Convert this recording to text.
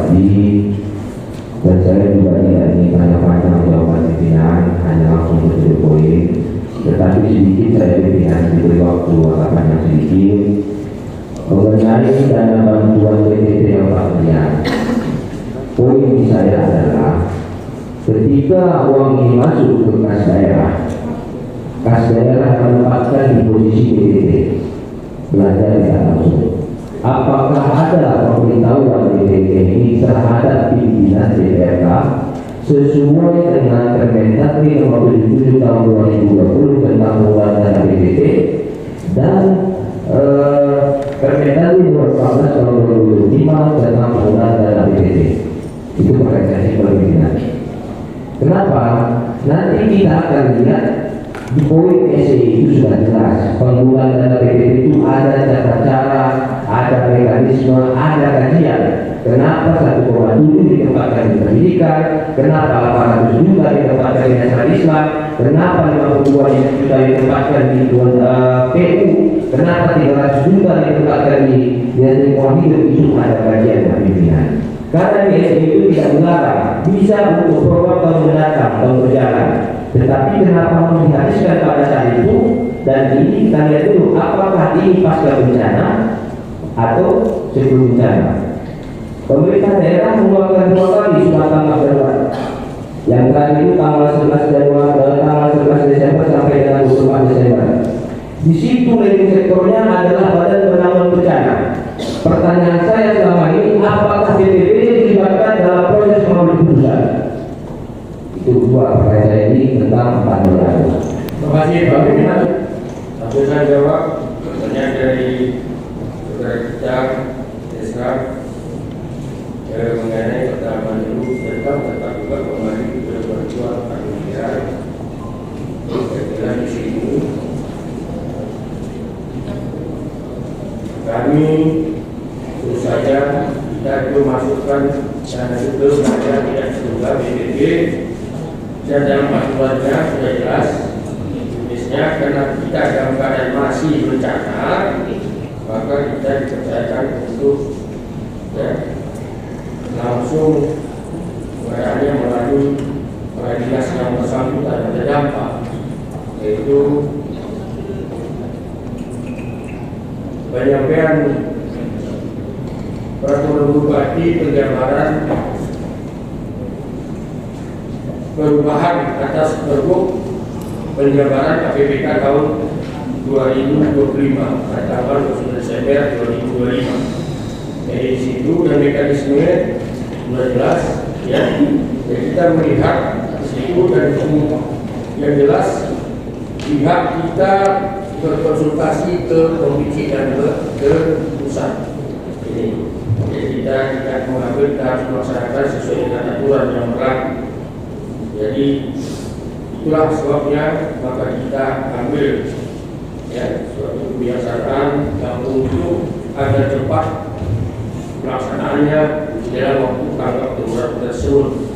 pribadi, dan saya juga tidak ingin panjang-panjang jawaban pimpinan, hanya langsung ke poin. Tetapi sedikit saya pimpinan diberi waktu agak panjang sedikit mengenai dana bantuan PPT yang bagian. Poin saya adalah ketika uang ini masuk ke kas daerah menempatkan di posisi PPT belanja tidak langsung. Apakah ada pemberitahuan PPT ini terhadap pimpinan DPRK sesuai dengan Permendagri nomor 77 tahun 2020 tentang pengelolaan dana PPT dan Permendagri nomor 14 tahun 2005 tentang pengelolaan dana PPT? Itu pertanyaan pimpinan. Kenapa? Nanti kita akan lihat di poin SE itu sudah jelas penggunaan dana PPT itu ada tata cara, ada mekanisme, ada kajian. Kenapa 1,7 ditempatkan di pendidikan, kenapa 800 juta ditempatkan di dasar Islam, kenapa 52 juta ditempatkan di PU, kenapa 300 juta ditempatkan di lingkungan hidup. Itu ada kajian dan pimpinan. Karena itu tidak melarang, bisa untuk program tahun mendatang, tahun berjalan. Tetapi kenapa menghabiskan pada saat itu? Dan ini kita lihat dulu, apakah ini pasca bencana atau sebelum bencana? Pemerintah daerah mengeluarkan 2 kali surat tanggap darurat. Yang tadi itu tanggal 11 Januari dan tanggal 11 Desember sampai dengan 24 Desember. Di situ leading sektornya adalah Badan Penanggulangan Bencana. Pertanyaan saya selama ini, apakah BPBD dilibatkan dalam proses pengambilan keputusan? Itu 2 pertanyaan saya ini tentang 4 bulan. Terima kasih Pak Pimpinan. Langsung saya jawab pertanyaan dari saudara kita Deska mengenai pertama dulu tentang juga kembali ke bantuan administrasi. Saya di sini kami terus saja kita itu masukkan dana itu saja tidak juga BPD dan dalam aturannya sudah jelas jenisnya karena kita dalam keadaan masih bencana maka kita dipercayakan untuk langsung pengadaannya melalui dinas yang bersangkutan dan terdampak, yaitu penyampaian peraturan bupati penjabaran perubahan atas perbuk penjabaran APBK tahun 2025 pada tanggal 29 Desember 2025. Dari situ dan mekanisme sudah jelas ya. Jadi kita melihat di situ dan yang jelas pihak kita berkonsultasi ke provinsi dan ke pusat. Jadi kita tidak mengambil, kita harus melaksanakan sesuai dengan aturan yang berlaku. Jadi itulah sebabnya maka kita ambil ya suatu kebiasaan yang untuk agar cepat pelaksanaannya dalam waktu tanggap darurat tersebut.